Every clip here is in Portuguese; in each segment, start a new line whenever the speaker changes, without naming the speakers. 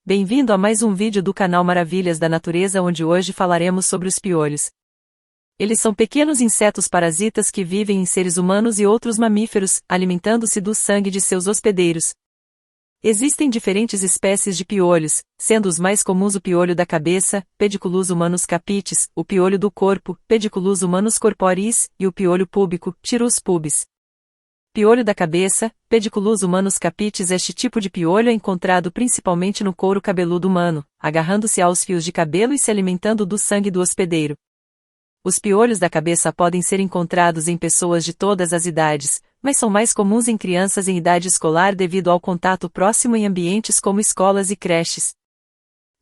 Bem-vindo a mais um vídeo do canal Maravilhas da Natureza, onde hoje falaremos sobre os piolhos. Eles são pequenos insetos parasitas que vivem em seres humanos e outros mamíferos, alimentando-se do sangue de seus hospedeiros. Existem diferentes espécies de piolhos, sendo os mais comuns o piolho da cabeça, Pediculus humanus capitis, o piolho do corpo, Pediculus humanus corporis, e o piolho púbico, Ptirus pubis. Piolho da cabeça, Pediculus humanus capitis. Este tipo de piolho é encontrado principalmente no couro cabeludo humano, agarrando-se aos fios de cabelo e se alimentando do sangue do hospedeiro. Os piolhos da cabeça podem ser encontrados em pessoas de todas as idades, mas são mais comuns em crianças em idade escolar devido ao contato próximo em ambientes como escolas e creches.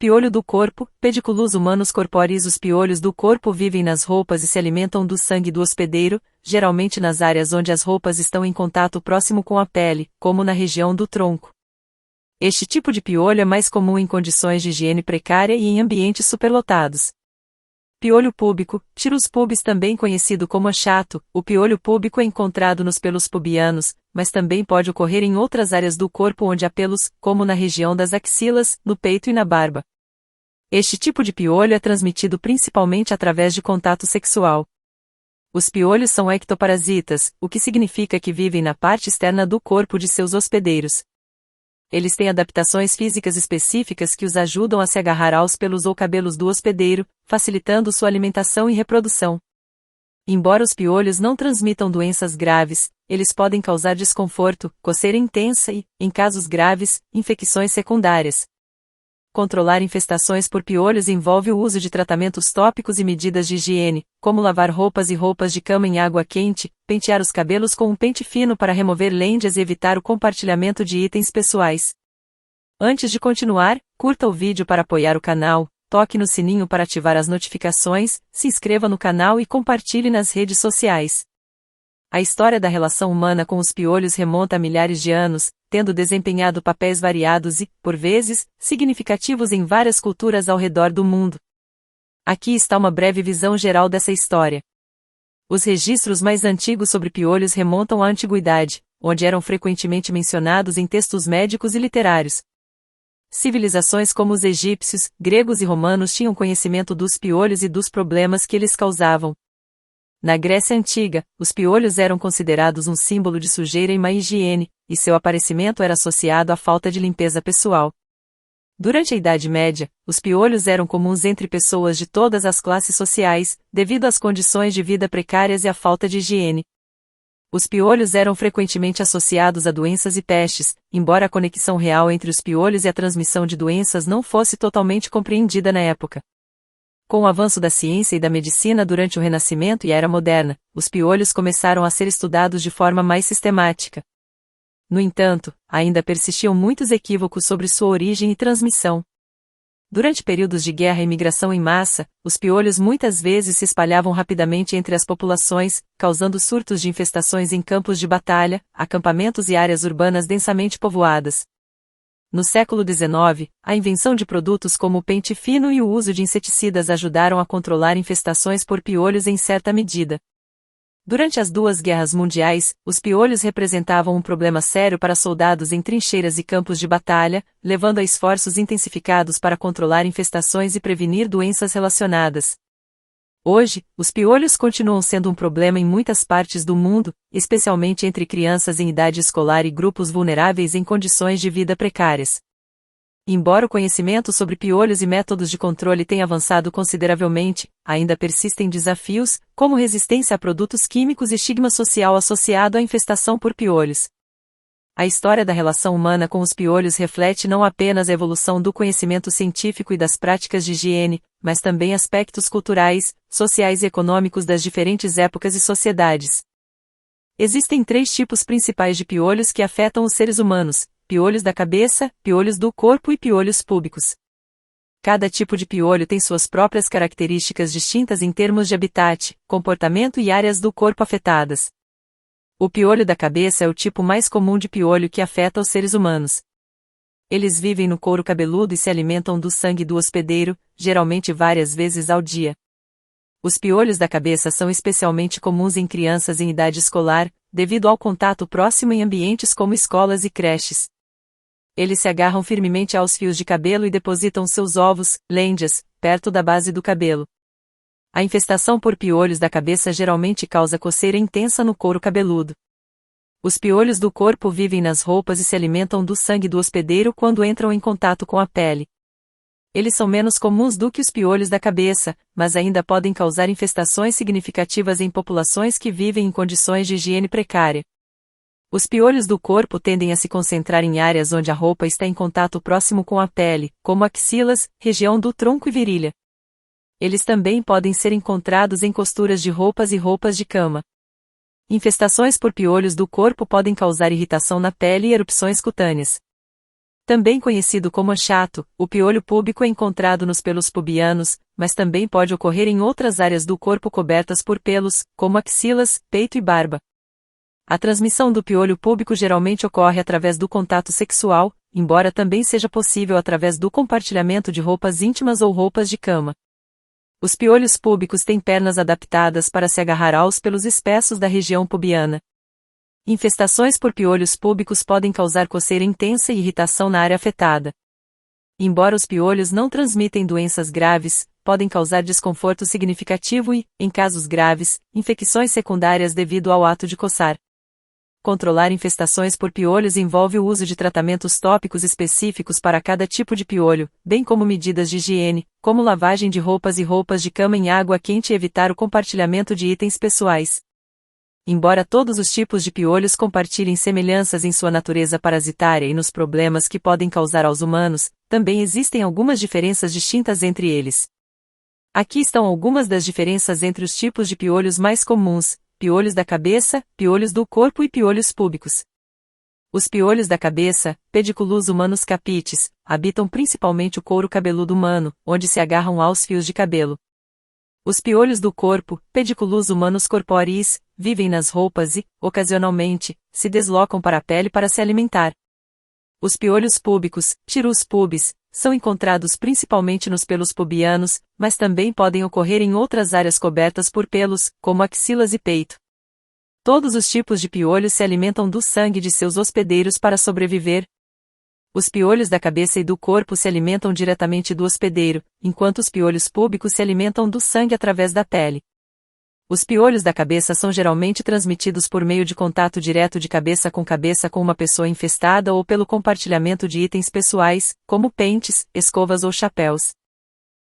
Piolho do corpo, Pediculus humanus corporis. Os piolhos do corpo vivem nas roupas e se alimentam do sangue do hospedeiro, geralmente nas áreas onde as roupas estão em contato próximo com a pele, como na região do tronco. Este tipo de piolho é mais comum em condições de higiene precária e em ambientes superlotados. Piolho púbico, Ptirus pubis, também conhecido como chato. O piolho púbico é encontrado nos pelos pubianos, mas também pode ocorrer em outras áreas do corpo onde há pelos, como na região das axilas, no peito e na barba. Este tipo de piolho é transmitido principalmente através de contato sexual. Os piolhos são ectoparasitas, o que significa que vivem na parte externa do corpo de seus hospedeiros. Eles têm adaptações físicas específicas que os ajudam a se agarrar aos pelos ou cabelos do hospedeiro, facilitando sua alimentação e reprodução. Embora os piolhos não transmitam doenças graves, eles podem causar desconforto, coceira intensa e, em casos graves, infecções secundárias. Controlar infestações por piolhos envolve o uso de tratamentos tópicos e medidas de higiene, como lavar roupas e roupas de cama em água quente, pentear os cabelos com um pente fino para remover lêndias e evitar o compartilhamento de itens pessoais. Antes de continuar, curta o vídeo para apoiar o canal, toque no sininho para ativar as notificações, se inscreva no canal e compartilhe nas redes sociais. A história da relação humana com os piolhos remonta a milhares de anos, tendo desempenhado papéis variados e, por vezes, significativos em várias culturas ao redor do mundo. Aqui está uma breve visão geral dessa história. Os registros mais antigos sobre piolhos remontam à antiguidade, onde eram frequentemente mencionados em textos médicos e literários. Civilizações como os egípcios, gregos e romanos tinham conhecimento dos piolhos e dos problemas que eles causavam. Na Grécia Antiga, os piolhos eram considerados um símbolo de sujeira e má higiene, e seu aparecimento era associado à falta de limpeza pessoal. Durante a Idade Média, os piolhos eram comuns entre pessoas de todas as classes sociais, devido às condições de vida precárias e à falta de higiene. Os piolhos eram frequentemente associados a doenças e pestes, embora a conexão real entre os piolhos e a transmissão de doenças não fosse totalmente compreendida na época. Com o avanço da ciência e da medicina durante o Renascimento e a Era Moderna, os piolhos começaram a ser estudados de forma mais sistemática. No entanto, ainda persistiam muitos equívocos sobre sua origem e transmissão. Durante períodos de guerra e migração em massa, os piolhos muitas vezes se espalhavam rapidamente entre as populações, causando surtos de infestações em campos de batalha, acampamentos e áreas urbanas densamente povoadas. No século XIX, a invenção de produtos como o pente fino e o uso de inseticidas ajudaram a controlar infestações por piolhos em certa medida. Durante as duas guerras mundiais, os piolhos representavam um problema sério para soldados em trincheiras e campos de batalha, levando a esforços intensificados para controlar infestações e prevenir doenças relacionadas. Hoje, os piolhos continuam sendo um problema em muitas partes do mundo, especialmente entre crianças em idade escolar e grupos vulneráveis em condições de vida precárias. Embora o conhecimento sobre piolhos e métodos de controle tenha avançado consideravelmente, ainda persistem desafios, como resistência a produtos químicos e estigma social associado à infestação por piolhos. A história da relação humana com os piolhos reflete não apenas a evolução do conhecimento científico e das práticas de higiene, mas também aspectos culturais, sociais e econômicos das diferentes épocas e sociedades. Existem 3 tipos principais de piolhos que afetam os seres humanos: piolhos da cabeça, piolhos do corpo e piolhos púbicos. Cada tipo de piolho tem suas próprias características distintas em termos de habitat, comportamento e áreas do corpo afetadas. O piolho da cabeça é o tipo mais comum de piolho que afeta os seres humanos. Eles vivem no couro cabeludo e se alimentam do sangue do hospedeiro, geralmente várias vezes ao dia. Os piolhos da cabeça são especialmente comuns em crianças em idade escolar, devido ao contato próximo em ambientes como escolas e creches. Eles se agarram firmemente aos fios de cabelo e depositam seus ovos, lêndias, perto da base do cabelo. A infestação por piolhos da cabeça geralmente causa coceira intensa no couro cabeludo. Os piolhos do corpo vivem nas roupas e se alimentam do sangue do hospedeiro quando entram em contato com a pele. Eles são menos comuns do que os piolhos da cabeça, mas ainda podem causar infestações significativas em populações que vivem em condições de higiene precária. Os piolhos do corpo tendem a se concentrar em áreas onde a roupa está em contato próximo com a pele, como axilas, região do tronco e virilha. Eles também podem ser encontrados em costuras de roupas e roupas de cama. Infestações por piolhos do corpo podem causar irritação na pele e erupções cutâneas. Também conhecido como chato, o piolho púbico é encontrado nos pelos pubianos, mas também pode ocorrer em outras áreas do corpo cobertas por pelos, como axilas, peito e barba. A transmissão do piolho púbico geralmente ocorre através do contato sexual, embora também seja possível através do compartilhamento de roupas íntimas ou roupas de cama. Os piolhos púbicos têm pernas adaptadas para se agarrar aos pelos espessos da região pubiana. Infestações por piolhos púbicos podem causar coceira intensa e irritação na área afetada. Embora os piolhos não transmitem doenças graves, podem causar desconforto significativo e, em casos graves, infecções secundárias devido ao ato de coçar. Controlar infestações por piolhos envolve o uso de tratamentos tópicos específicos para cada tipo de piolho, bem como medidas de higiene, como lavagem de roupas e roupas de cama em água quente e evitar o compartilhamento de itens pessoais. Embora todos os tipos de piolhos compartilhem semelhanças em sua natureza parasitária e nos problemas que podem causar aos humanos, também existem algumas diferenças distintas entre eles. Aqui estão algumas das diferenças entre os tipos de piolhos mais comuns: piolhos da cabeça, piolhos do corpo e piolhos púbicos. Os piolhos da cabeça, Pediculus humanus capitis, habitam principalmente o couro cabeludo humano, onde se agarram aos fios de cabelo. Os piolhos do corpo, Pediculus humanus corporis, vivem nas roupas e, ocasionalmente, se deslocam para a pele para se alimentar. Os piolhos púbicos, Ptirus pubis, são encontrados principalmente nos pelos pubianos, mas também podem ocorrer em outras áreas cobertas por pelos, como axilas e peito. Todos os tipos de piolhos se alimentam do sangue de seus hospedeiros para sobreviver. Os piolhos da cabeça e do corpo se alimentam diretamente do hospedeiro, enquanto os piolhos púbicos se alimentam do sangue através da pele. Os piolhos da cabeça são geralmente transmitidos por meio de contato direto de cabeça com uma pessoa infestada ou pelo compartilhamento de itens pessoais, como pentes, escovas ou chapéus.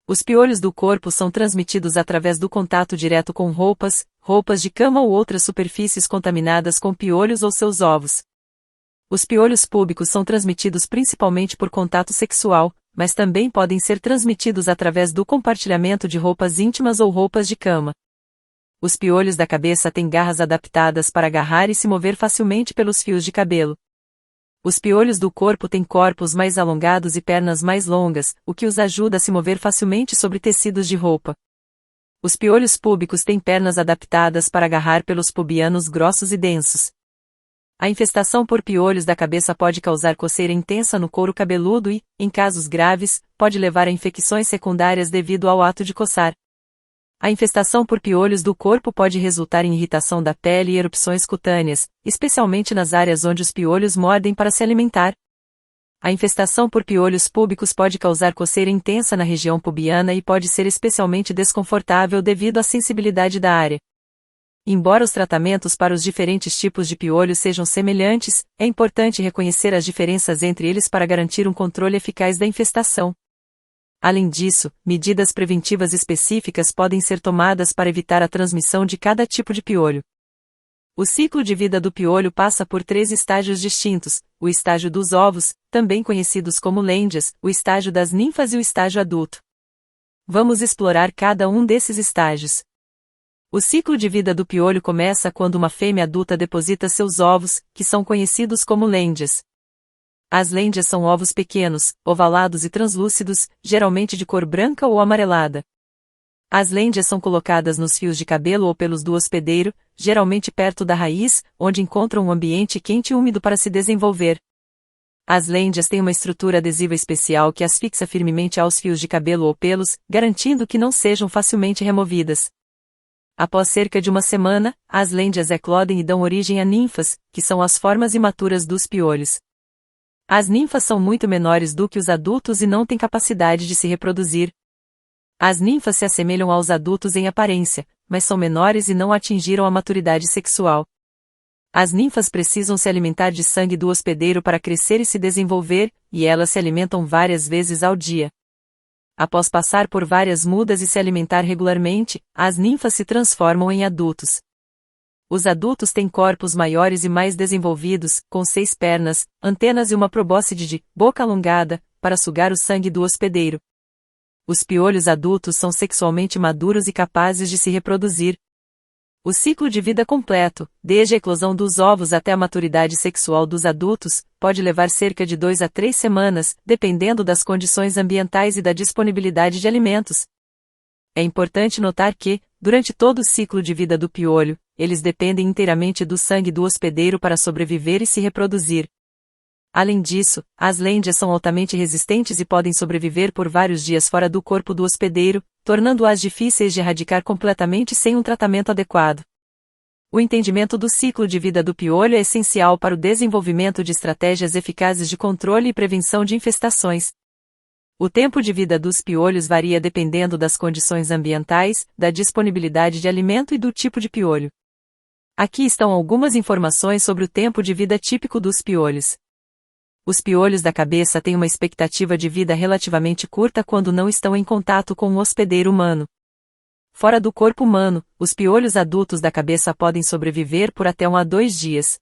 Os piolhos do corpo são transmitidos através do contato direto com roupas, roupas de cama ou outras superfícies contaminadas com piolhos ou seus ovos. Os piolhos púbicos são transmitidos principalmente por contato sexual, mas também podem ser transmitidos através do compartilhamento de roupas íntimas ou roupas de cama. Os piolhos da cabeça têm garras adaptadas para agarrar e se mover facilmente pelos fios de cabelo. Os piolhos do corpo têm corpos mais alongados e pernas mais longas, o que os ajuda a se mover facilmente sobre tecidos de roupa. Os piolhos púbicos têm pernas adaptadas para agarrar pelos pubianos grossos e densos. A infestação por piolhos da cabeça pode causar coceira intensa no couro cabeludo e, em casos graves, pode levar a infecções secundárias devido ao ato de coçar. A infestação por piolhos do corpo pode resultar em irritação da pele e erupções cutâneas, especialmente nas áreas onde os piolhos mordem para se alimentar. A infestação por piolhos púbicos pode causar coceira intensa na região pubiana e pode ser especialmente desconfortável devido à sensibilidade da área. Embora os tratamentos para os diferentes tipos de piolhos sejam semelhantes, é importante reconhecer as diferenças entre eles para garantir um controle eficaz da infestação. Além disso, medidas preventivas específicas podem ser tomadas para evitar a transmissão de cada tipo de piolho. O ciclo de vida do piolho passa por 3 estágios distintos: o estágio dos ovos, também conhecidos como lêndias, o estágio das ninfas e o estágio adulto. Vamos explorar cada um desses estágios. O ciclo de vida do piolho começa quando uma fêmea adulta deposita seus ovos, que são conhecidos como lêndias. As lêndias são ovos pequenos, ovalados e translúcidos, geralmente de cor branca ou amarelada. As lêndias são colocadas nos fios de cabelo ou pelos do hospedeiro, geralmente perto da raiz, onde encontram um ambiente quente e úmido para se desenvolver. As lêndias têm uma estrutura adesiva especial que as fixa firmemente aos fios de cabelo ou pelos, garantindo que não sejam facilmente removidas. Após cerca de uma semana, as lêndias eclodem e dão origem a ninfas, que são as formas imaturas dos piolhos. As ninfas são muito menores do que os adultos e não têm capacidade de se reproduzir. As ninfas se assemelham aos adultos em aparência, mas são menores e não atingiram a maturidade sexual. As ninfas precisam se alimentar de sangue do hospedeiro para crescer e se desenvolver, e elas se alimentam várias vezes ao dia. Após passar por várias mudas e se alimentar regularmente, as ninfas se transformam em adultos. Os adultos têm corpos maiores e mais desenvolvidos, com 6 pernas, antenas e uma probóscide de boca alongada, para sugar o sangue do hospedeiro. Os piolhos adultos são sexualmente maduros e capazes de se reproduzir. O ciclo de vida completo, desde a eclosão dos ovos até a maturidade sexual dos adultos, pode levar cerca de 2 a 3 semanas, dependendo das condições ambientais e da disponibilidade de alimentos. É importante notar que, durante todo o ciclo de vida do piolho, eles dependem inteiramente do sangue do hospedeiro para sobreviver e se reproduzir. Além disso, as lêndias são altamente resistentes e podem sobreviver por vários dias fora do corpo do hospedeiro, tornando-as difíceis de erradicar completamente sem um tratamento adequado. O entendimento do ciclo de vida do piolho é essencial para o desenvolvimento de estratégias eficazes de controle e prevenção de infestações. O tempo de vida dos piolhos varia dependendo das condições ambientais, da disponibilidade de alimento e do tipo de piolho. Aqui estão algumas informações sobre o tempo de vida típico dos piolhos. Os piolhos da cabeça têm uma expectativa de vida relativamente curta quando não estão em contato com o hospedeiro humano. Fora do corpo humano, os piolhos adultos da cabeça podem sobreviver por até 1 a 2 dias.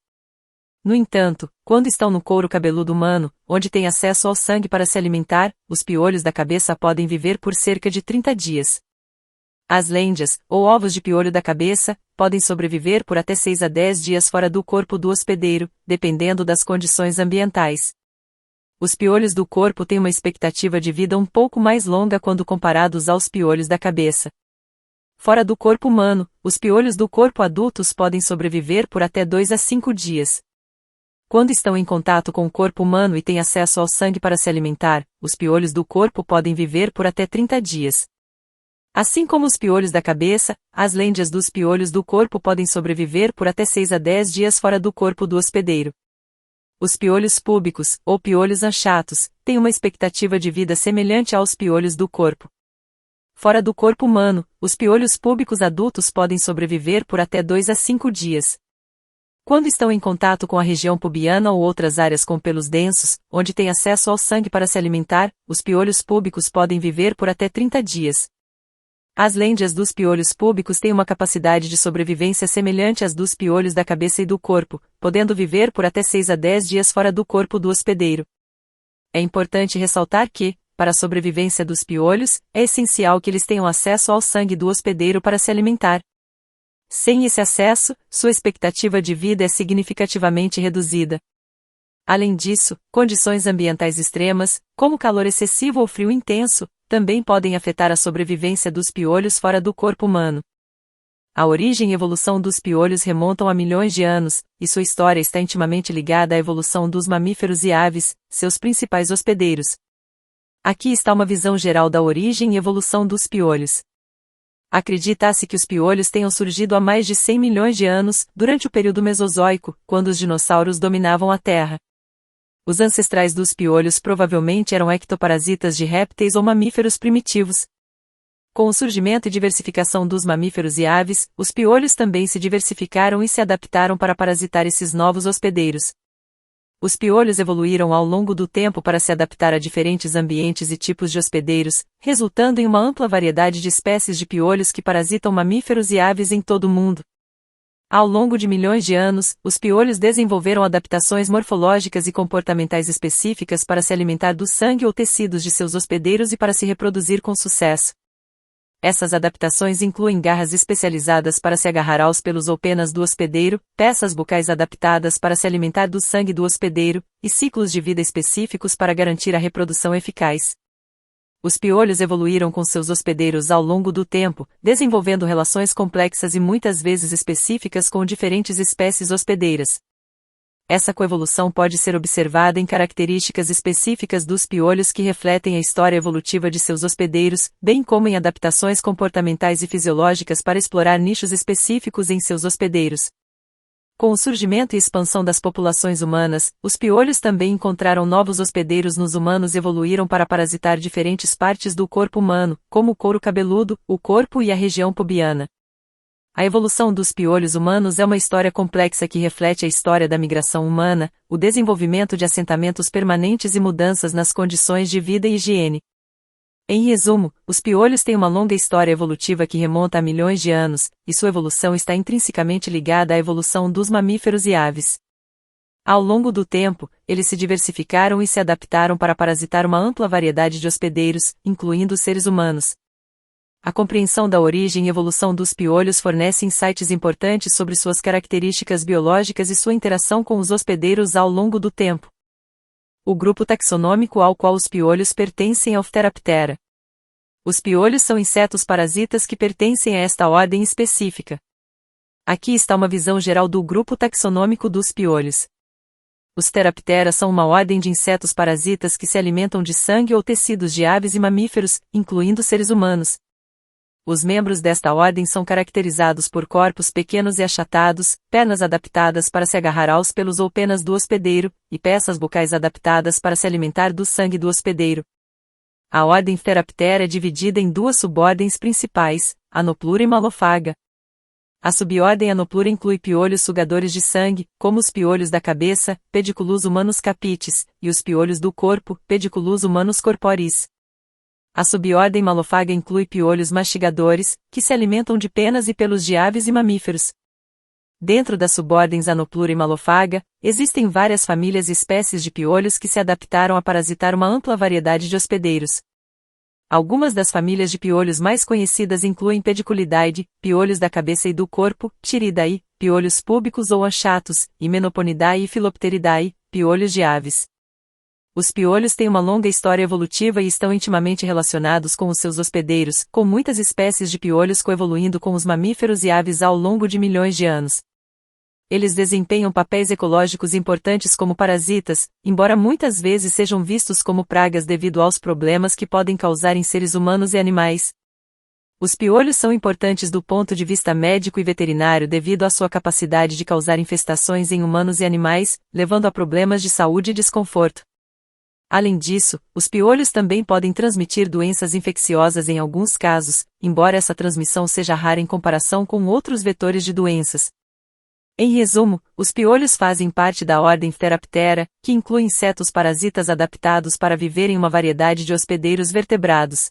No entanto, quando estão no couro cabeludo humano, onde tem acesso ao sangue para se alimentar, os piolhos da cabeça podem viver por cerca de 30 dias. As lêndias, ou ovos de piolho da cabeça, podem sobreviver por até 6 a 10 dias fora do corpo do hospedeiro, dependendo das condições ambientais. Os piolhos do corpo têm uma expectativa de vida um pouco mais longa quando comparados aos piolhos da cabeça. Fora do corpo humano, os piolhos do corpo adultos podem sobreviver por até 2 a 5 dias. Quando estão em contato com o corpo humano e têm acesso ao sangue para se alimentar, os piolhos do corpo podem viver por até 30 dias. Assim como os piolhos da cabeça, as lêndias dos piolhos do corpo podem sobreviver por até 6 a 10 dias fora do corpo do hospedeiro. Os piolhos púbicos, ou piolhos anchatos, têm uma expectativa de vida semelhante aos piolhos do corpo. Fora do corpo humano, os piolhos púbicos adultos podem sobreviver por até 2 a 5 dias. Quando estão em contato com a região pubiana ou outras áreas com pelos densos, onde têm acesso ao sangue para se alimentar, os piolhos púbicos podem viver por até 30 dias. As lêndias dos piolhos púbicos têm uma capacidade de sobrevivência semelhante às dos piolhos da cabeça e do corpo, podendo viver por até 6 a 10 dias fora do corpo do hospedeiro. É importante ressaltar que, para a sobrevivência dos piolhos, é essencial que eles tenham acesso ao sangue do hospedeiro para se alimentar. Sem esse acesso, sua expectativa de vida é significativamente reduzida. Além disso, condições ambientais extremas, como calor excessivo ou frio intenso, também podem afetar a sobrevivência dos piolhos fora do corpo humano. A origem e evolução dos piolhos remontam a milhões de anos, e sua história está intimamente ligada à evolução dos mamíferos e aves, seus principais hospedeiros. Aqui está uma visão geral da origem e evolução dos piolhos. Acredita-se que os piolhos tenham surgido há mais de 100 milhões de anos, durante o período Mesozoico, quando os dinossauros dominavam a Terra. Os ancestrais dos piolhos provavelmente eram ectoparasitas de répteis ou mamíferos primitivos. Com o surgimento e diversificação dos mamíferos e aves, os piolhos também se diversificaram e se adaptaram para parasitar esses novos hospedeiros. Os piolhos evoluíram ao longo do tempo para se adaptar a diferentes ambientes e tipos de hospedeiros, resultando em uma ampla variedade de espécies de piolhos que parasitam mamíferos e aves em todo o mundo. Ao longo de milhões de anos, os piolhos desenvolveram adaptações morfológicas e comportamentais específicas para se alimentar do sangue ou tecidos de seus hospedeiros e para se reproduzir com sucesso. Essas adaptações incluem garras especializadas para se agarrar aos pelos ou penas do hospedeiro, peças bucais adaptadas para se alimentar do sangue do hospedeiro, e ciclos de vida específicos para garantir a reprodução eficaz. Os piolhos evoluíram com seus hospedeiros ao longo do tempo, desenvolvendo relações complexas e muitas vezes específicas com diferentes espécies hospedeiras. Essa coevolução pode ser observada em características específicas dos piolhos que refletem a história evolutiva de seus hospedeiros, bem como em adaptações comportamentais e fisiológicas para explorar nichos específicos em seus hospedeiros. Com o surgimento e expansão das populações humanas, os piolhos também encontraram novos hospedeiros nos humanos e evoluíram para parasitar diferentes partes do corpo humano, como o couro cabeludo, o corpo e a região pubiana. A evolução dos piolhos humanos é uma história complexa que reflete a história da migração humana, o desenvolvimento de assentamentos permanentes e mudanças nas condições de vida e higiene. Em resumo, os piolhos têm uma longa história evolutiva que remonta a milhões de anos, e sua evolução está intrinsecamente ligada à evolução dos mamíferos e aves. Ao longo do tempo, eles se diversificaram e se adaptaram para parasitar uma ampla variedade de hospedeiros, incluindo os seres humanos. A compreensão da origem e evolução dos piolhos fornece insights importantes sobre suas características biológicas e sua interação com os hospedeiros ao longo do tempo. O grupo taxonômico ao qual os piolhos pertencem é o Pteraptera. Os piolhos são insetos parasitas que pertencem a esta ordem específica. Aqui está uma visão geral do grupo taxonômico dos piolhos. Os Pteraptera são uma ordem de insetos parasitas que se alimentam de sangue ou tecidos de aves e mamíferos, incluindo seres humanos. Os membros desta ordem são caracterizados por corpos pequenos e achatados, pernas adaptadas para se agarrar aos pelos ou penas do hospedeiro, e peças bucais adaptadas para se alimentar do sangue do hospedeiro. A ordem Pteraptera é dividida em duas subordens principais, Anoplura e Malophaga. A subordem Anoplura inclui piolhos sugadores de sangue, como os piolhos da cabeça, Pediculus humanus capitis, e os piolhos do corpo, Pediculus humanus corporis. A subordem Malophaga inclui piolhos mastigadores, que se alimentam de penas e pelos de aves e mamíferos. Dentro das subordens Anoplura e Malophaga, existem várias famílias e espécies de piolhos que se adaptaram a parasitar uma ampla variedade de hospedeiros. Algumas das famílias de piolhos mais conhecidas incluem Pediculidae, piolhos da cabeça e do corpo, Ptiridae, piolhos púbicos ou anchatos, e Menoponidae e Philopteridae, piolhos de aves. Os piolhos têm uma longa história evolutiva e estão intimamente relacionados com os seus hospedeiros, com muitas espécies de piolhos coevoluindo com os mamíferos e aves ao longo de milhões de anos. Eles desempenham papéis ecológicos importantes como parasitas, embora muitas vezes sejam vistos como pragas devido aos problemas que podem causar em seres humanos e animais. Os piolhos são importantes do ponto de vista médico e veterinário devido à sua capacidade de causar infestações em humanos e animais, levando a problemas de saúde e desconforto. Além disso, os piolhos também podem transmitir doenças infecciosas em alguns casos, embora essa transmissão seja rara em comparação com outros vetores de doenças. Em resumo, os piolhos fazem parte da ordem Pteraptera, que inclui insetos parasitas adaptados para viver em uma variedade de hospedeiros vertebrados.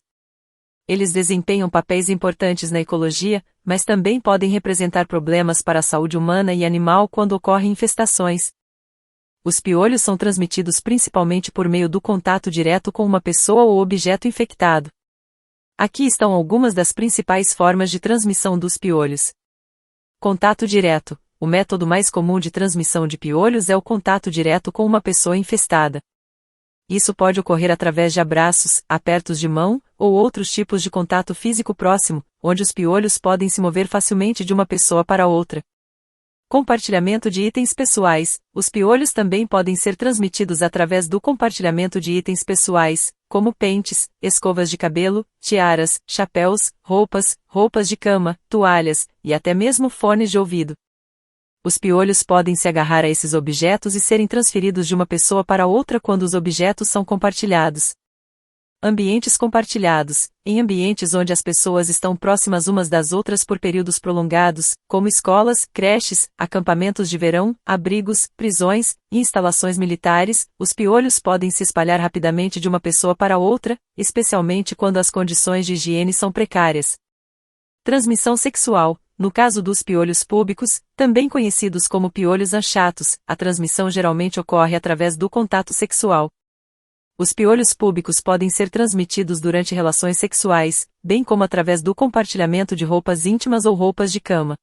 Eles desempenham papéis importantes na ecologia, mas também podem representar problemas para a saúde humana e animal quando ocorrem infestações. Os piolhos são transmitidos principalmente por meio do contato direto com uma pessoa ou objeto infectado. Aqui estão algumas das principais formas de transmissão dos piolhos. Contato direto. O método mais comum de transmissão de piolhos é o contato direto com uma pessoa infestada. Isso pode ocorrer através de abraços, apertos de mão, ou outros tipos de contato físico próximo, onde os piolhos podem se mover facilmente de uma pessoa para outra. Compartilhamento de itens pessoais. Os piolhos também podem ser transmitidos através do compartilhamento de itens pessoais, como pentes, escovas de cabelo, tiaras, chapéus, roupas de cama, toalhas, e até mesmo fones de ouvido. Os piolhos podem se agarrar a esses objetos e serem transferidos de uma pessoa para outra quando os objetos são compartilhados. Ambientes compartilhados. Em ambientes onde as pessoas estão próximas umas das outras por períodos prolongados, como escolas, creches, acampamentos de verão, abrigos, prisões e instalações militares, os piolhos podem se espalhar rapidamente de uma pessoa para outra, especialmente quando as condições de higiene são precárias. Transmissão sexual. No caso dos piolhos púbicos, também conhecidos como piolhos anchatos, a transmissão geralmente ocorre através do contato sexual. Os piolhos púbicos podem ser transmitidos durante relações sexuais, bem como através do compartilhamento de roupas íntimas ou roupas de cama.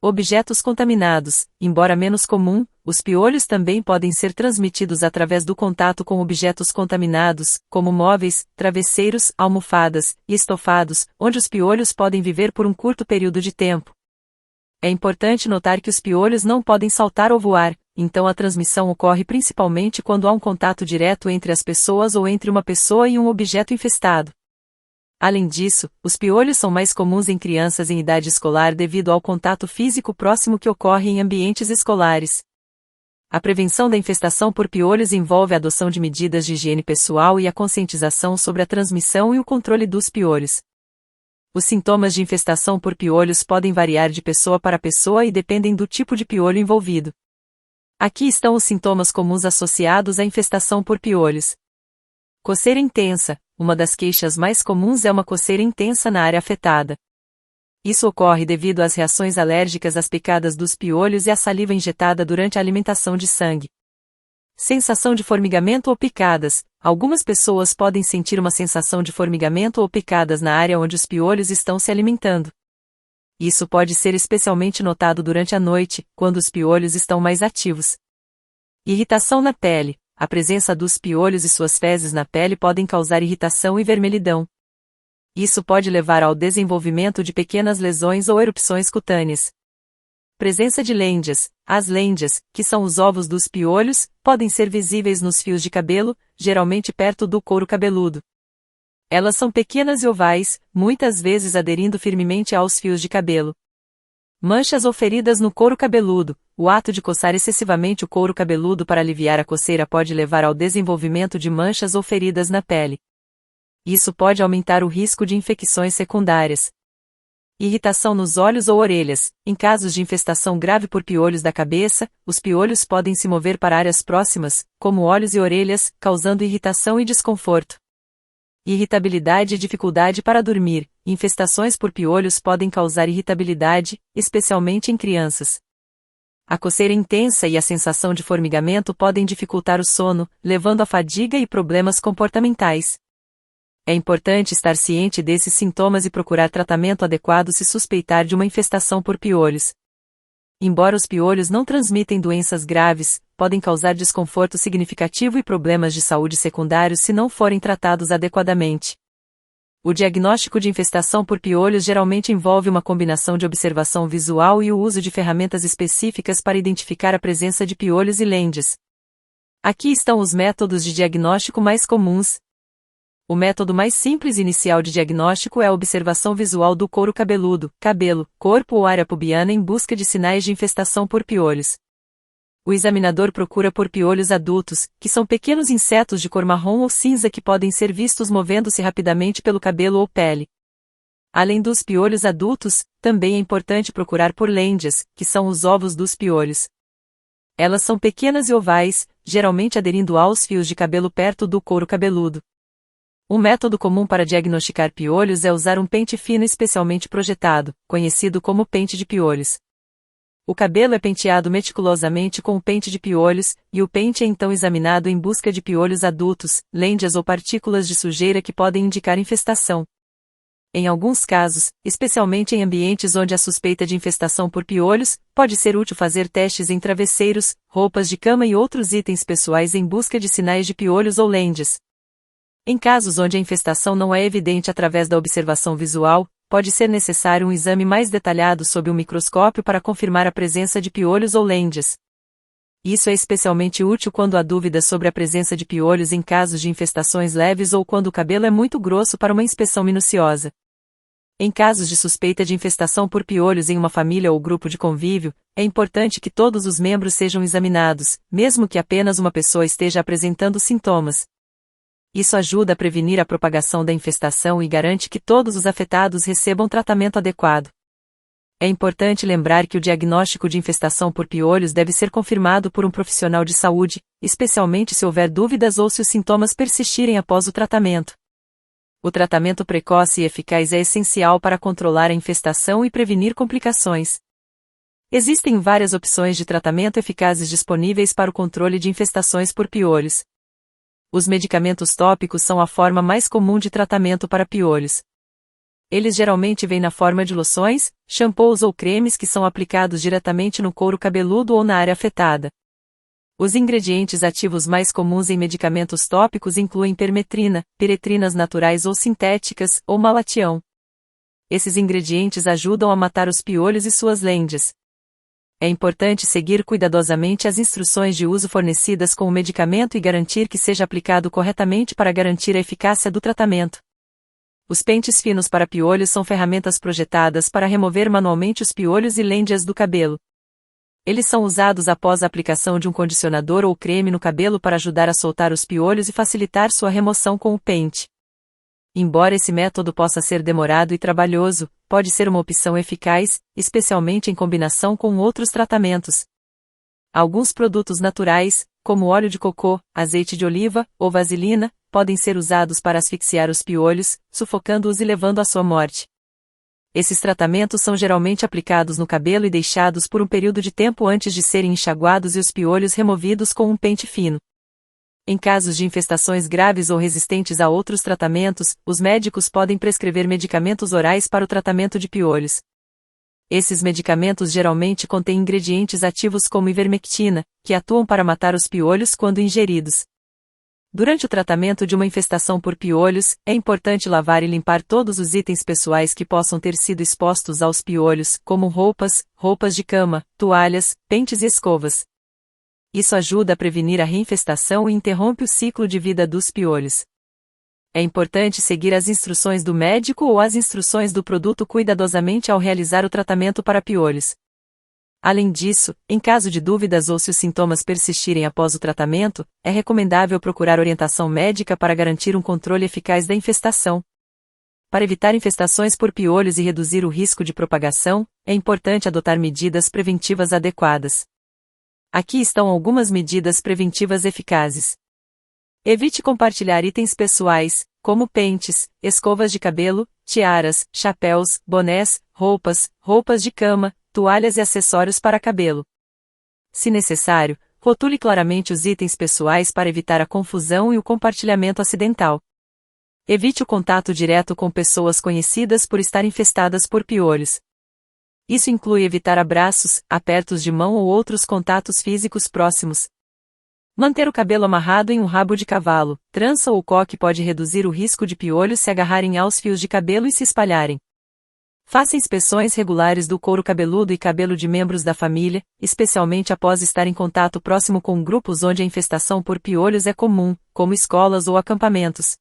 Objetos contaminados. Embora menos comum, os piolhos também podem ser transmitidos através do contato com objetos contaminados, como móveis, travesseiros, almofadas e estofados, onde os piolhos podem viver por um curto período de tempo. É importante notar que os piolhos não podem saltar ou voar, então a transmissão ocorre principalmente quando há um contato direto entre as pessoas ou entre uma pessoa e um objeto infestado. Além disso, os piolhos são mais comuns em crianças em idade escolar devido ao contato físico próximo que ocorre em ambientes escolares. A prevenção da infestação por piolhos envolve a adoção de medidas de higiene pessoal e a conscientização sobre a transmissão e o controle dos piolhos. Os sintomas de infestação por piolhos podem variar de pessoa para pessoa e dependem do tipo de piolho envolvido. Aqui estão os sintomas comuns associados à infestação por piolhos. Coceira intensa. Uma das queixas mais comuns é uma coceira intensa na área afetada. Isso ocorre devido às reações alérgicas às picadas dos piolhos e à saliva injetada durante a alimentação de sangue. Sensação de formigamento ou picadas. Algumas pessoas podem sentir uma sensação de formigamento ou picadas na área onde os piolhos estão se alimentando. Isso pode ser especialmente notado durante a noite, quando os piolhos estão mais ativos. Irritação na pele. A presença dos piolhos e suas fezes na pele podem causar irritação e vermelhidão. Isso pode levar ao desenvolvimento de pequenas lesões ou erupções cutâneas. Presença de lêndias. As lêndias, que são os ovos dos piolhos, podem ser visíveis nos fios de cabelo, geralmente perto do couro cabeludo. Elas são pequenas e ovais, muitas vezes aderindo firmemente aos fios de cabelo. Manchas ou feridas no couro cabeludo. O ato de coçar excessivamente o couro cabeludo para aliviar a coceira pode levar ao desenvolvimento de manchas ou feridas na pele. Isso pode aumentar o risco de infecções secundárias. Irritação nos olhos ou orelhas. Em casos de infestação grave por piolhos da cabeça, os piolhos podem se mover para áreas próximas, como olhos e orelhas, causando irritação e desconforto. Irritabilidade e dificuldade para dormir. Infestações por piolhos podem causar irritabilidade, especialmente em crianças. A coceira intensa e a sensação de formigamento podem dificultar o sono, levando a fadiga e problemas comportamentais. É importante estar ciente desses sintomas e procurar tratamento adequado se suspeitar de uma infestação por piolhos. Embora os piolhos não transmitem doenças graves, podem causar desconforto significativo e problemas de saúde secundários se não forem tratados adequadamente. O diagnóstico de infestação por piolhos geralmente envolve uma combinação de observação visual e o uso de ferramentas específicas para identificar a presença de piolhos e lêndias. Aqui estão os métodos de diagnóstico mais comuns. O método mais simples e inicial de diagnóstico é a observação visual do couro cabeludo, cabelo, corpo ou área pubiana em busca de sinais de infestação por piolhos. O examinador procura por piolhos adultos, que são pequenos insetos de cor marrom ou cinza que podem ser vistos movendo-se rapidamente pelo cabelo ou pele. Além dos piolhos adultos, também é importante procurar por lêndias, que são os ovos dos piolhos. Elas são pequenas e ovais, geralmente aderindo aos fios de cabelo perto do couro cabeludo. Um método comum para diagnosticar piolhos é usar um pente fino especialmente projetado, conhecido como pente de piolhos. O cabelo é penteado meticulosamente com o pente de piolhos, e o pente é então examinado em busca de piolhos adultos, lêndias ou partículas de sujeira que podem indicar infestação. Em alguns casos, especialmente em ambientes onde há suspeita de infestação por piolhos, pode ser útil fazer testes em travesseiros, roupas de cama e outros itens pessoais em busca de sinais de piolhos ou lêndias. Em casos onde a infestação não é evidente através da observação visual, pode ser necessário um exame mais detalhado sob um microscópio para confirmar a presença de piolhos ou lêndias. Isso é especialmente útil quando há dúvidas sobre a presença de piolhos em casos de infestações leves ou quando o cabelo é muito grosso para uma inspeção minuciosa. Em casos de suspeita de infestação por piolhos em uma família ou grupo de convívio, é importante que todos os membros sejam examinados, mesmo que apenas uma pessoa esteja apresentando sintomas. Isso ajuda a prevenir a propagação da infestação e garante que todos os afetados recebam tratamento adequado. É importante lembrar que o diagnóstico de infestação por piolhos deve ser confirmado por um profissional de saúde, especialmente se houver dúvidas ou se os sintomas persistirem após o tratamento. O tratamento precoce e eficaz é essencial para controlar a infestação e prevenir complicações. Existem várias opções de tratamento eficazes disponíveis para o controle de infestações por piolhos. Os medicamentos tópicos são a forma mais comum de tratamento para piolhos. Eles geralmente vêm na forma de loções, shampoos ou cremes que são aplicados diretamente no couro cabeludo ou na área afetada. Os ingredientes ativos mais comuns em medicamentos tópicos incluem permetrina, piretrinas naturais ou sintéticas, ou malatião. Esses ingredientes ajudam a matar os piolhos e suas lêndias. É importante seguir cuidadosamente as instruções de uso fornecidas com o medicamento e garantir que seja aplicado corretamente para garantir a eficácia do tratamento. Os pentes finos para piolhos são ferramentas projetadas para remover manualmente os piolhos e lêndias do cabelo. Eles são usados após a aplicação de um condicionador ou creme no cabelo para ajudar a soltar os piolhos e facilitar sua remoção com o pente. Embora esse método possa ser demorado e trabalhoso, pode ser uma opção eficaz, especialmente em combinação com outros tratamentos. Alguns produtos naturais, como óleo de cocô, azeite de oliva ou vaselina, podem ser usados para asfixiar os piolhos, sufocando-os e levando à sua morte. Esses tratamentos são geralmente aplicados no cabelo e deixados por um período de tempo antes de serem enxaguados e os piolhos removidos com um pente fino. Em casos de infestações graves ou resistentes a outros tratamentos, os médicos podem prescrever medicamentos orais para o tratamento de piolhos. Esses medicamentos geralmente contêm ingredientes ativos como ivermectina, que atuam para matar os piolhos quando ingeridos. Durante o tratamento de uma infestação por piolhos, é importante lavar e limpar todos os itens pessoais que possam ter sido expostos aos piolhos, como roupas de cama, toalhas, pentes e escovas. Isso ajuda a prevenir a reinfestação e interrompe o ciclo de vida dos piolhos. É importante seguir as instruções do médico ou as instruções do produto cuidadosamente ao realizar o tratamento para piolhos. Além disso, em caso de dúvidas ou se os sintomas persistirem após o tratamento, é recomendável procurar orientação médica para garantir um controle eficaz da infestação. Para evitar infestações por piolhos e reduzir o risco de propagação, é importante adotar medidas preventivas adequadas. Aqui estão algumas medidas preventivas eficazes. Evite compartilhar itens pessoais, como pentes, escovas de cabelo, tiaras, chapéus, bonés, roupas de cama, toalhas e acessórios para cabelo. Se necessário, rotule claramente os itens pessoais para evitar a confusão e o compartilhamento acidental. Evite o contato direto com pessoas conhecidas por estar infestadas por piolhos. Isso inclui evitar abraços, apertos de mão ou outros contatos físicos próximos. Manter o cabelo amarrado em um rabo de cavalo, trança ou coque pode reduzir o risco de piolhos se agarrarem aos fios de cabelo e se espalharem. Faça inspeções regulares do couro cabeludo e cabelo de membros da família, especialmente após estar em contato próximo com grupos onde a infestação por piolhos é comum, como escolas ou acampamentos.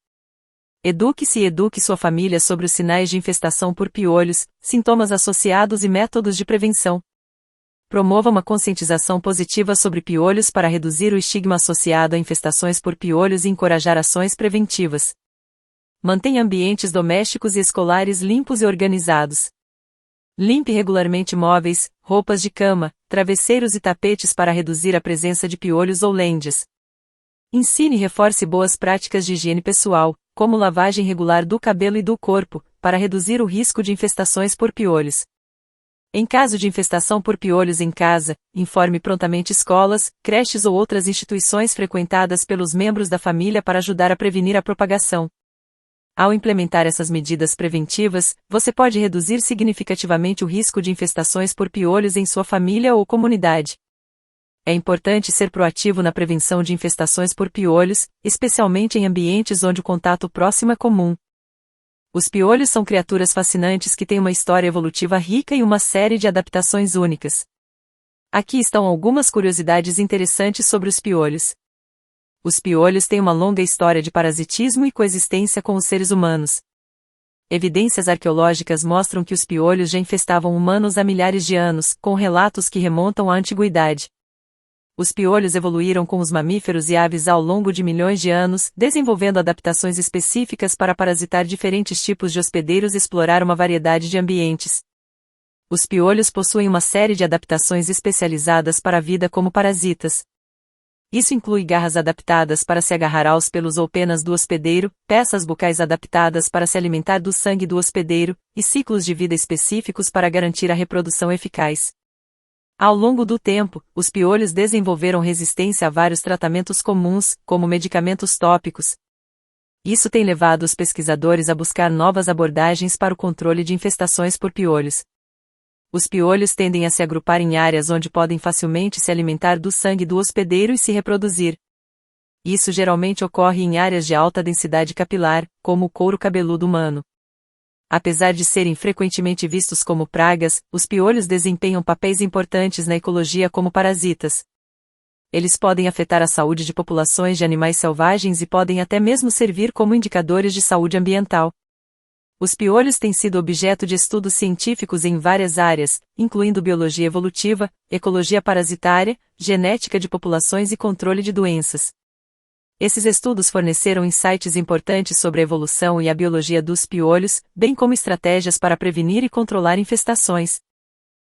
Eduque-se e eduque sua família sobre os sinais de infestação por piolhos, sintomas associados e métodos de prevenção. Promova uma conscientização positiva sobre piolhos para reduzir o estigma associado a infestações por piolhos e encorajar ações preventivas. Mantenha ambientes domésticos e escolares limpos e organizados. Limpe regularmente móveis, roupas de cama, travesseiros e tapetes para reduzir a presença de piolhos ou lêndias. Ensine e reforce boas práticas de higiene pessoal, como lavagem regular do cabelo e do corpo, para reduzir o risco de infestações por piolhos. Em caso de infestação por piolhos em casa, informe prontamente escolas, creches ou outras instituições frequentadas pelos membros da família para ajudar a prevenir a propagação. Ao implementar essas medidas preventivas, você pode reduzir significativamente o risco de infestações por piolhos em sua família ou comunidade. É importante ser proativo na prevenção de infestações por piolhos, especialmente em ambientes onde o contato próximo é comum. Os piolhos são criaturas fascinantes que têm uma história evolutiva rica e uma série de adaptações únicas. Aqui estão algumas curiosidades interessantes sobre os piolhos. Os piolhos têm uma longa história de parasitismo e coexistência com os seres humanos. Evidências arqueológicas mostram que os piolhos já infestavam humanos há milhares de anos, com relatos que remontam à antiguidade. Os piolhos evoluíram com os mamíferos e aves ao longo de milhões de anos, desenvolvendo adaptações específicas para parasitar diferentes tipos de hospedeiros e explorar uma variedade de ambientes. Os piolhos possuem uma série de adaptações especializadas para a vida como parasitas. Isso inclui garras adaptadas para se agarrar aos pelos ou penas do hospedeiro, peças bucais adaptadas para se alimentar do sangue do hospedeiro, e ciclos de vida específicos para garantir a reprodução eficaz. Ao longo do tempo, os piolhos desenvolveram resistência a vários tratamentos comuns, como medicamentos tópicos. Isso tem levado os pesquisadores a buscar novas abordagens para o controle de infestações por piolhos. Os piolhos tendem a se agrupar em áreas onde podem facilmente se alimentar do sangue do hospedeiro e se reproduzir. Isso geralmente ocorre em áreas de alta densidade capilar, como o couro cabeludo humano. Apesar de serem frequentemente vistos como pragas, os piolhos desempenham papéis importantes na ecologia como parasitas. Eles podem afetar a saúde de populações de animais selvagens e podem até mesmo servir como indicadores de saúde ambiental. Os piolhos têm sido objeto de estudos científicos em várias áreas, incluindo biologia evolutiva, ecologia parasitária, genética de populações e controle de doenças. Esses estudos forneceram insights importantes sobre a evolução e a biologia dos piolhos, bem como estratégias para prevenir e controlar infestações.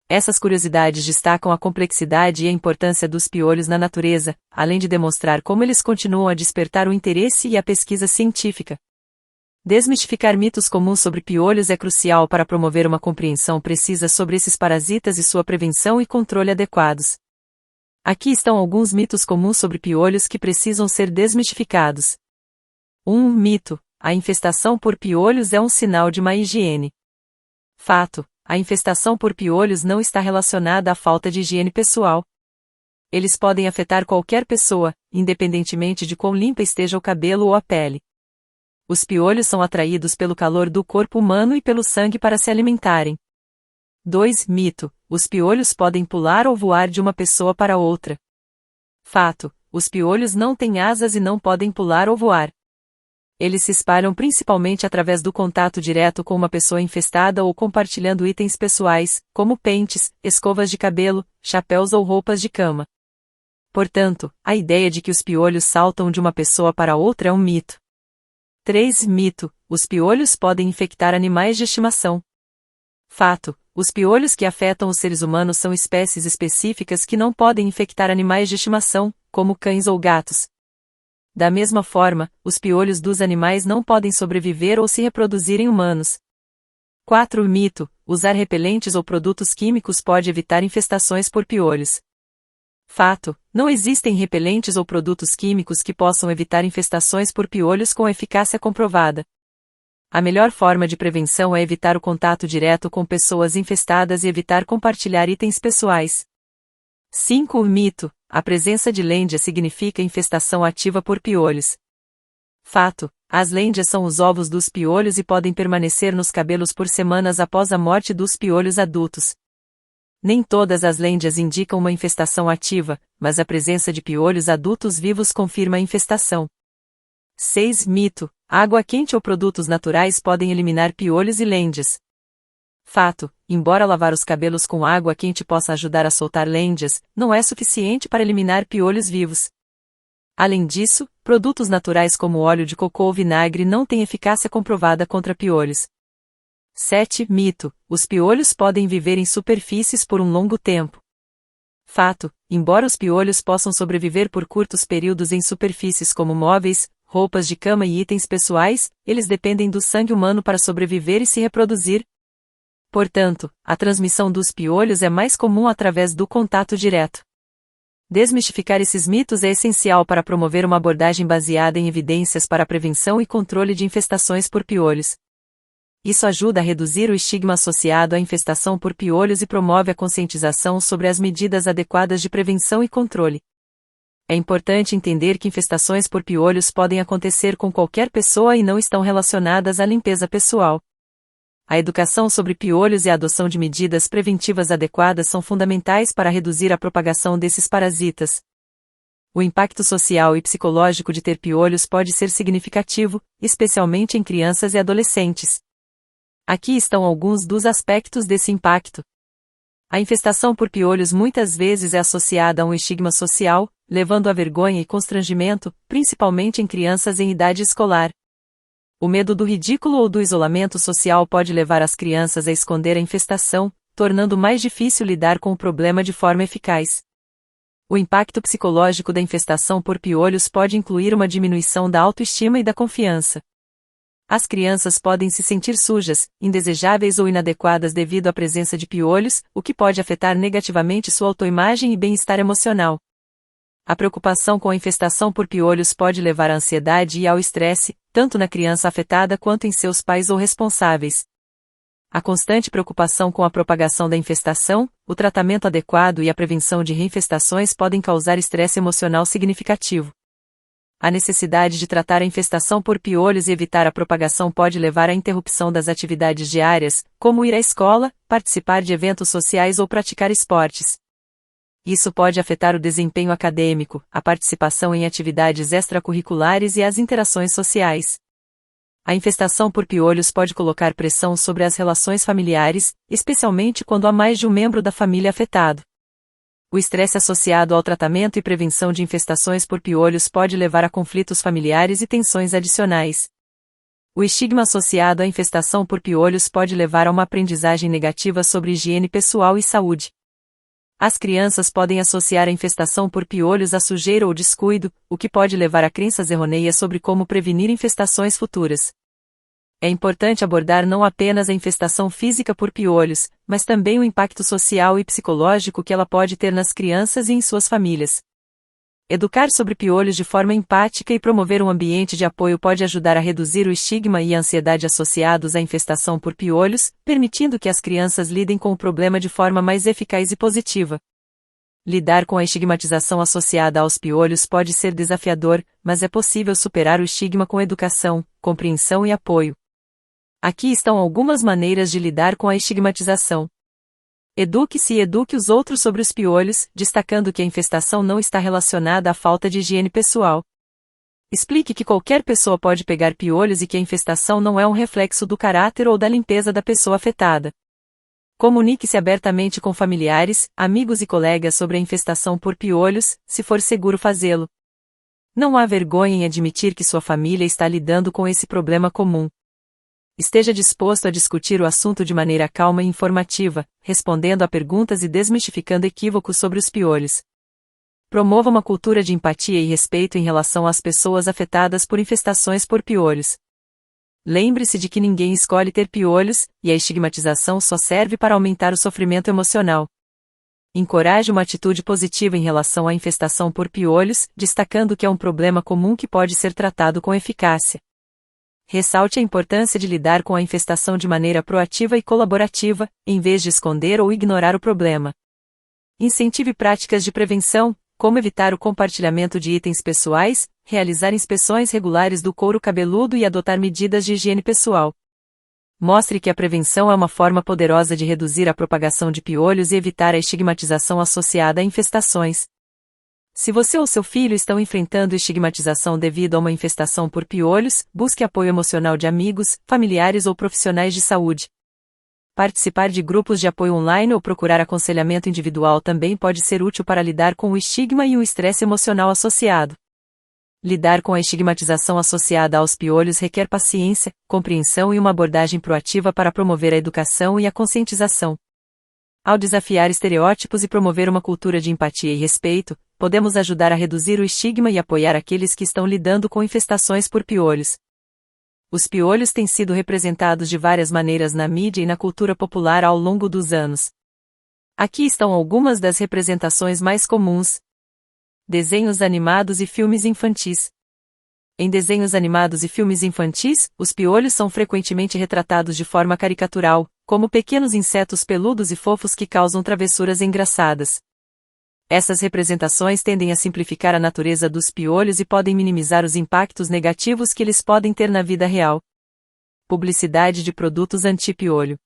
Essas curiosidades destacam a complexidade e a importância dos piolhos na natureza, além de demonstrar como eles continuam a despertar o interesse e a pesquisa científica. Desmistificar mitos comuns sobre piolhos é crucial para promover uma compreensão precisa sobre esses parasitas e sua prevenção e controle adequados. Aqui estão alguns mitos comuns sobre piolhos que precisam ser desmistificados. 1. Mito: a infestação por piolhos é um sinal de má higiene. Fato: a infestação por piolhos não está relacionada à falta de higiene pessoal. Eles podem afetar qualquer pessoa, independentemente de quão limpa esteja o cabelo ou a pele. Os piolhos são atraídos pelo calor do corpo humano e pelo sangue para se alimentarem. 2. Mito: os piolhos podem pular ou voar de uma pessoa para outra. Fato: os piolhos não têm asas e não podem pular ou voar. Eles se espalham principalmente através do contato direto com uma pessoa infestada ou compartilhando itens pessoais, como pentes, escovas de cabelo, chapéus ou roupas de cama. Portanto, a ideia de que os piolhos saltam de uma pessoa para outra é um mito. 3. Mito: os piolhos podem infectar animais de estimação. Fato: os piolhos que afetam os seres humanos são espécies específicas que não podem infectar animais de estimação, como cães ou gatos. Da mesma forma, os piolhos dos animais não podem sobreviver ou se reproduzir em humanos. 4. Mito: usar repelentes ou produtos químicos pode evitar infestações por piolhos. Fato: não existem repelentes ou produtos químicos que possam evitar infestações por piolhos com eficácia comprovada. A melhor forma de prevenção é evitar o contato direto com pessoas infestadas e evitar compartilhar itens pessoais. 5. Mito: a presença de lêndia significa infestação ativa por piolhos. Fato: as lêndias são os ovos dos piolhos e podem permanecer nos cabelos por semanas após a morte dos piolhos adultos. Nem todas as lêndias indicam uma infestação ativa, mas a presença de piolhos adultos vivos confirma a infestação. 6. Mito: água quente ou produtos naturais podem eliminar piolhos e lêndias. Fato: embora lavar os cabelos com água quente possa ajudar a soltar lêndias, não é suficiente para eliminar piolhos vivos. Além disso, produtos naturais como óleo de cocô ou vinagre não têm eficácia comprovada contra piolhos. 7. Mito: os piolhos podem viver em superfícies por um longo tempo. Fato: embora os piolhos possam sobreviver por curtos períodos em superfícies como móveis, roupas de cama e itens pessoais, eles dependem do sangue humano para sobreviver e se reproduzir. Portanto, a transmissão dos piolhos é mais comum através do contato direto. Desmistificar esses mitos é essencial para promover uma abordagem baseada em evidências para a prevenção e controle de infestações por piolhos. Isso ajuda a reduzir o estigma associado à infestação por piolhos e promove a conscientização sobre as medidas adequadas de prevenção e controle. É importante entender que infestações por piolhos podem acontecer com qualquer pessoa e não estão relacionadas à limpeza pessoal. A educação sobre piolhos e a adoção de medidas preventivas adequadas são fundamentais para reduzir a propagação desses parasitas. O impacto social e psicológico de ter piolhos pode ser significativo, especialmente em crianças e adolescentes. Aqui estão alguns dos aspectos desse impacto. A infestação por piolhos muitas vezes é associada a um estigma social, levando a vergonha e constrangimento, principalmente em crianças em idade escolar. O medo do ridículo ou do isolamento social pode levar as crianças a esconder a infestação, tornando mais difícil lidar com o problema de forma eficaz. O impacto psicológico da infestação por piolhos pode incluir uma diminuição da autoestima e da confiança. As crianças podem se sentir sujas, indesejáveis ou inadequadas devido à presença de piolhos, o que pode afetar negativamente sua autoimagem e bem-estar emocional. A preocupação com a infestação por piolhos pode levar à ansiedade e ao estresse, tanto na criança afetada quanto em seus pais ou responsáveis. A constante preocupação com a propagação da infestação, o tratamento adequado e a prevenção de reinfestações podem causar estresse emocional significativo. A necessidade de tratar a infestação por piolhos e evitar a propagação pode levar à interrupção das atividades diárias, como ir à escola, participar de eventos sociais ou praticar esportes. Isso pode afetar o desempenho acadêmico, a participação em atividades extracurriculares e as interações sociais. A infestação por piolhos pode colocar pressão sobre as relações familiares, especialmente quando há mais de um membro da família afetado. O estresse associado ao tratamento e prevenção de infestações por piolhos pode levar a conflitos familiares e tensões adicionais. O estigma associado à infestação por piolhos pode levar a uma aprendizagem negativa sobre higiene pessoal e saúde. As crianças podem associar a infestação por piolhos a sujeira ou descuido, o que pode levar a crenças errôneas sobre como prevenir infestações futuras. É importante abordar não apenas a infestação física por piolhos, mas também o impacto social e psicológico que ela pode ter nas crianças e em suas famílias. Educar sobre piolhos de forma empática e promover um ambiente de apoio pode ajudar a reduzir o estigma e a ansiedade associados à infestação por piolhos, permitindo que as crianças lidem com o problema de forma mais eficaz e positiva. Lidar com a estigmatização associada aos piolhos pode ser desafiador, mas é possível superar o estigma com educação, compreensão e apoio. Aqui estão algumas maneiras de lidar com a estigmatização. Eduque-se e eduque os outros sobre os piolhos, destacando que a infestação não está relacionada à falta de higiene pessoal. Explique que qualquer pessoa pode pegar piolhos e que a infestação não é um reflexo do caráter ou da limpeza da pessoa afetada. Comunique-se abertamente com familiares, amigos e colegas sobre a infestação por piolhos, se for seguro fazê-lo. Não há vergonha em admitir que sua família está lidando com esse problema comum. Esteja disposto a discutir o assunto de maneira calma e informativa, respondendo a perguntas e desmistificando equívocos sobre os piolhos. Promova uma cultura de empatia e respeito em relação às pessoas afetadas por infestações por piolhos. Lembre-se de que ninguém escolhe ter piolhos, e a estigmatização só serve para aumentar o sofrimento emocional. Encoraje uma atitude positiva em relação à infestação por piolhos, destacando que é um problema comum que pode ser tratado com eficácia. Ressalte a importância de lidar com a infestação de maneira proativa e colaborativa, em vez de esconder ou ignorar o problema. Incentive práticas de prevenção, como evitar o compartilhamento de itens pessoais, realizar inspeções regulares do couro cabeludo e adotar medidas de higiene pessoal. Mostre que a prevenção é uma forma poderosa de reduzir a propagação de piolhos e evitar a estigmatização associada a infestações. Se você ou seu filho estão enfrentando estigmatização devido a uma infestação por piolhos, busque apoio emocional de amigos, familiares ou profissionais de saúde. Participar de grupos de apoio online ou procurar aconselhamento individual também pode ser útil para lidar com o estigma e o estresse emocional associado. Lidar com a estigmatização associada aos piolhos requer paciência, compreensão e uma abordagem proativa para promover a educação e a conscientização. Ao desafiar estereótipos e promover uma cultura de empatia e respeito, podemos ajudar a reduzir o estigma e apoiar aqueles que estão lidando com infestações por piolhos. Os piolhos têm sido representados de várias maneiras na mídia e na cultura popular ao longo dos anos. Aqui estão algumas das representações mais comuns. Desenhos animados e filmes infantis. Em desenhos animados e filmes infantis, os piolhos são frequentemente retratados de forma caricatural, como pequenos insetos peludos e fofos que causam travessuras engraçadas. Essas representações tendem a simplificar a natureza dos piolhos e podem minimizar os impactos negativos que eles podem ter na vida real. Publicidade de produtos anti-piolho.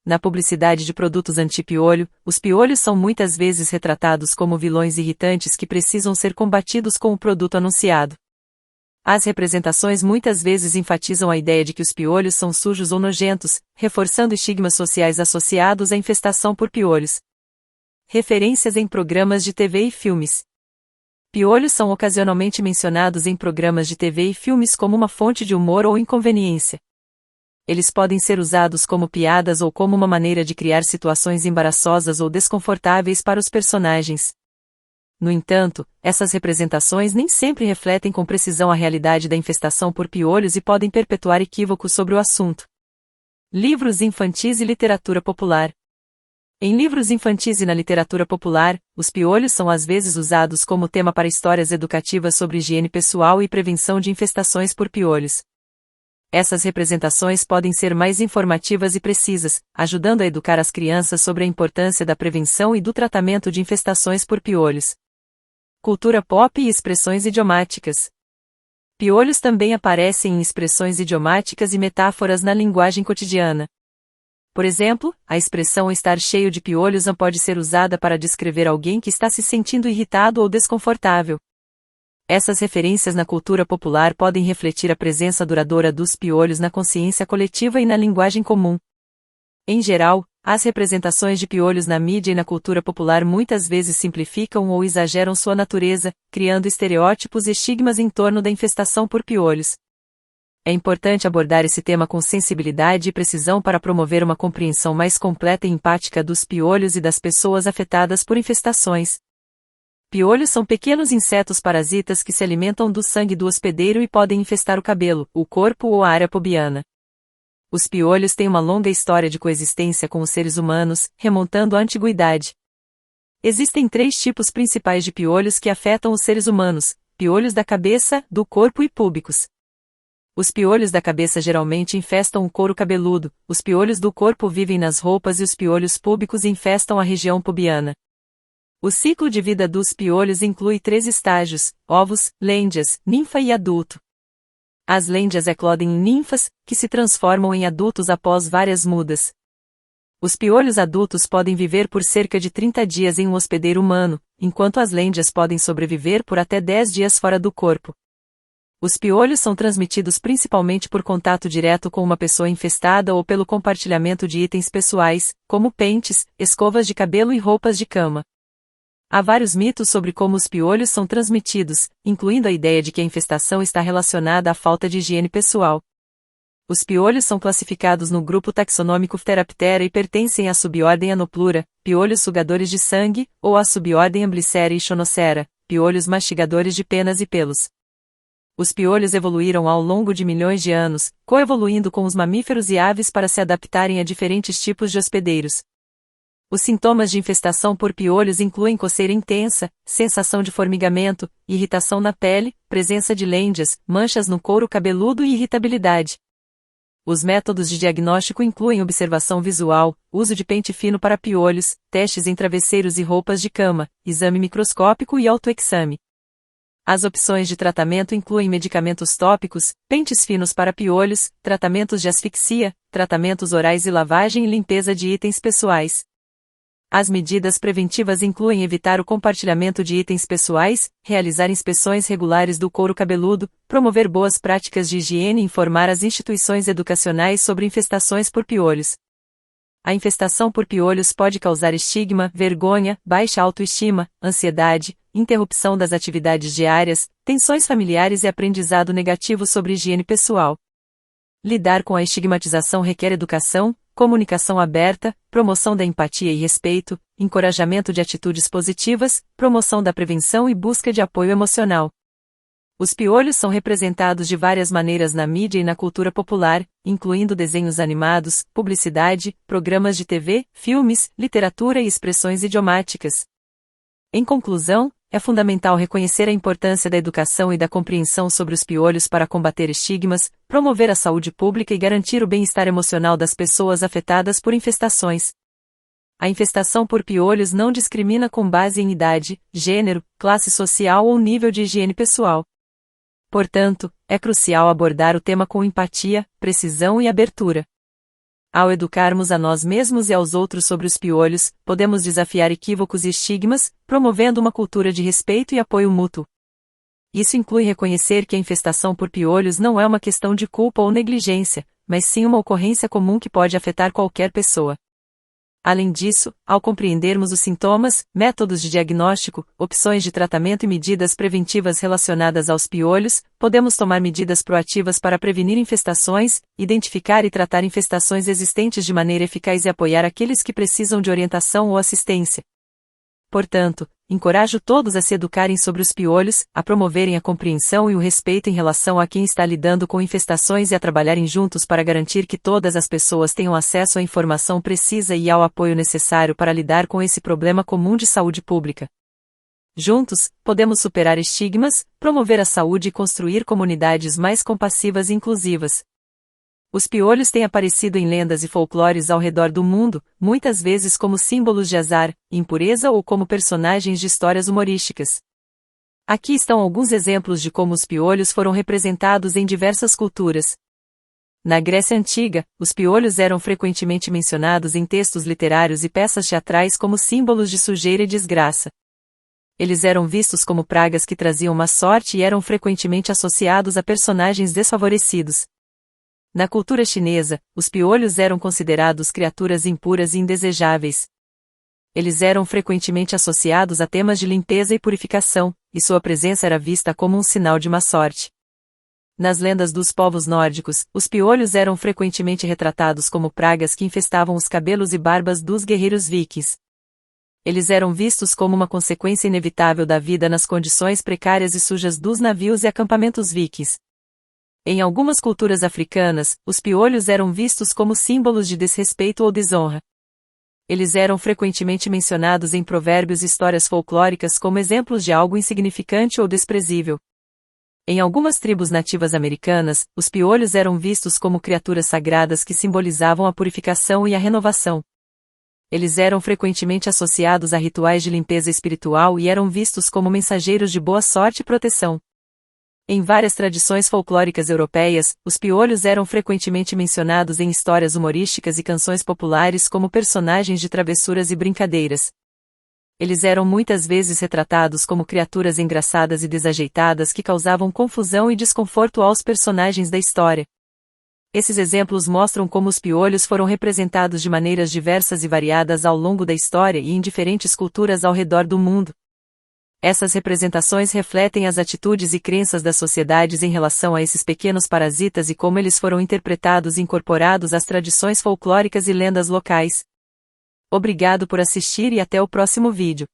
Na publicidade de produtos anti-piolho, os piolhos são muitas vezes retratados como vilões irritantes que precisam ser combatidos com o produto anunciado. As representações muitas vezes enfatizam a ideia de que os piolhos são sujos ou nojentos, reforçando estigmas sociais associados à infestação por piolhos. Referências em programas de TV e filmes. Piolhos são ocasionalmente mencionados em programas de TV e filmes como uma fonte de humor ou inconveniência. Eles podem ser usados como piadas ou como uma maneira de criar situações embaraçosas ou desconfortáveis para os personagens. No entanto, essas representações nem sempre refletem com precisão a realidade da infestação por piolhos e podem perpetuar equívocos sobre o assunto. Livros infantis e literatura popular. Em livros infantis e na literatura popular, os piolhos são às vezes usados como tema para histórias educativas sobre higiene pessoal e prevenção de infestações por piolhos. Essas representações podem ser mais informativas e precisas, ajudando a educar as crianças sobre a importância da prevenção e do tratamento de infestações por piolhos. Cultura pop e expressões idiomáticas. Piolhos também aparecem em expressões idiomáticas e metáforas na linguagem cotidiana. Por exemplo, a expressão estar cheio de piolhos pode ser usada para descrever alguém que está se sentindo irritado ou desconfortável. Essas referências na cultura popular podem refletir a presença duradoura dos piolhos na consciência coletiva e na linguagem comum. Em geral, as representações de piolhos na mídia e na cultura popular muitas vezes simplificam ou exageram sua natureza, criando estereótipos e estigmas em torno da infestação por piolhos. É importante abordar esse tema com sensibilidade e precisão para promover uma compreensão mais completa e empática dos piolhos e das pessoas afetadas por infestações. Piolhos são pequenos insetos parasitas que se alimentam do sangue do hospedeiro e podem infestar o cabelo, o corpo ou a área pubiana. Os piolhos têm uma longa história de coexistência com os seres humanos, remontando à antiguidade. Existem 3 tipos principais de piolhos que afetam os seres humanos: piolhos da cabeça, do corpo e púbicos. Os piolhos da cabeça geralmente infestam o couro cabeludo, os piolhos do corpo vivem nas roupas e os piolhos púbicos infestam a região pubiana. O ciclo de vida dos piolhos inclui 3 estágios: ovos, lêndias, ninfa e adulto. As lêndias eclodem em ninfas, que se transformam em adultos após várias mudas. Os piolhos adultos podem viver por cerca de 30 dias em um hospedeiro humano, enquanto as lêndias podem sobreviver por até 10 dias fora do corpo. Os piolhos são transmitidos principalmente por contato direto com uma pessoa infestada ou pelo compartilhamento de itens pessoais, como pentes, escovas de cabelo e roupas de cama. Há vários mitos sobre como os piolhos são transmitidos, incluindo a ideia de que a infestação está relacionada à falta de higiene pessoal. Os piolhos são classificados no grupo taxonômico Pteraptera e pertencem à subordem Anoplura, piolhos sugadores de sangue, ou à subordem Amblycera e Choanocera, piolhos mastigadores de penas e pelos. Os piolhos evoluíram ao longo de milhões de anos, coevoluindo com os mamíferos e aves para se adaptarem a diferentes tipos de hospedeiros. Os sintomas de infestação por piolhos incluem coceira intensa, sensação de formigamento, irritação na pele, presença de lêndias, manchas no couro cabeludo e irritabilidade. Os métodos de diagnóstico incluem observação visual, uso de pente fino para piolhos, testes em travesseiros e roupas de cama, exame microscópico e autoexame. As opções de tratamento incluem medicamentos tópicos, pentes finos para piolhos, tratamentos de asfixia, tratamentos orais e lavagem e limpeza de itens pessoais. As medidas preventivas incluem evitar o compartilhamento de itens pessoais, realizar inspeções regulares do couro cabeludo, promover boas práticas de higiene e informar as instituições educacionais sobre infestações por piolhos. A infestação por piolhos pode causar estigma, vergonha, baixa autoestima, ansiedade, interrupção das atividades diárias, tensões familiares e aprendizado negativo sobre higiene pessoal. Lidar com a estigmatização requer educação, comunicação aberta, promoção da empatia e respeito, encorajamento de atitudes positivas, promoção da prevenção e busca de apoio emocional. Os piolhos são representados de várias maneiras na mídia e na cultura popular, incluindo desenhos animados, publicidade, programas de TV, filmes, literatura e expressões idiomáticas. Em conclusão, é fundamental reconhecer a importância da educação e da compreensão sobre os piolhos para combater estigmas, promover a saúde pública e garantir o bem-estar emocional das pessoas afetadas por infestações. A infestação por piolhos não discrimina com base em idade, gênero, classe social ou nível de higiene pessoal. Portanto, é crucial abordar o tema com empatia, precisão e abertura. Ao educarmos a nós mesmos e aos outros sobre os piolhos, podemos desafiar equívocos e estigmas, promovendo uma cultura de respeito e apoio mútuo. Isso inclui reconhecer que a infestação por piolhos não é uma questão de culpa ou negligência, mas sim uma ocorrência comum que pode afetar qualquer pessoa. Além disso, ao compreendermos os sintomas, métodos de diagnóstico, opções de tratamento e medidas preventivas relacionadas aos piolhos, podemos tomar medidas proativas para prevenir infestações, identificar e tratar infestações existentes de maneira eficaz e apoiar aqueles que precisam de orientação ou assistência. Portanto, encorajo todos a se educarem sobre os piolhos, a promoverem a compreensão e o respeito em relação a quem está lidando com infestações e a trabalharem juntos para garantir que todas as pessoas tenham acesso à informação precisa e ao apoio necessário para lidar com esse problema comum de saúde pública. Juntos, podemos superar estigmas, promover a saúde e construir comunidades mais compassivas e inclusivas. Os piolhos têm aparecido em lendas e folclores ao redor do mundo, muitas vezes como símbolos de azar, impureza ou como personagens de histórias humorísticas. Aqui estão alguns exemplos de como os piolhos foram representados em diversas culturas. Na Grécia Antiga, os piolhos eram frequentemente mencionados em textos literários e peças teatrais como símbolos de sujeira e desgraça. Eles eram vistos como pragas que traziam má sorte e eram frequentemente associados a personagens desfavorecidos. Na cultura chinesa, os piolhos eram considerados criaturas impuras e indesejáveis. Eles eram frequentemente associados a temas de limpeza e purificação, e sua presença era vista como um sinal de má sorte. Nas lendas dos povos nórdicos, os piolhos eram frequentemente retratados como pragas que infestavam os cabelos e barbas dos guerreiros vikings. Eles eram vistos como uma consequência inevitável da vida nas condições precárias e sujas dos navios e acampamentos vikings. Em algumas culturas africanas, os piolhos eram vistos como símbolos de desrespeito ou desonra. Eles eram frequentemente mencionados em provérbios e histórias folclóricas como exemplos de algo insignificante ou desprezível. Em algumas tribos nativas americanas, os piolhos eram vistos como criaturas sagradas que simbolizavam a purificação e a renovação. Eles eram frequentemente associados a rituais de limpeza espiritual e eram vistos como mensageiros de boa sorte e proteção. Em várias tradições folclóricas europeias, os piolhos eram frequentemente mencionados em histórias humorísticas e canções populares como personagens de travessuras e brincadeiras. Eles eram muitas vezes retratados como criaturas engraçadas e desajeitadas que causavam confusão e desconforto aos personagens da história. Esses exemplos mostram como os piolhos foram representados de maneiras diversas e variadas ao longo da história e em diferentes culturas ao redor do mundo. Essas representações refletem as atitudes e crenças das sociedades em relação a esses pequenos parasitas e como eles foram interpretados e incorporados às tradições folclóricas e lendas locais. Obrigado por assistir e até o próximo vídeo.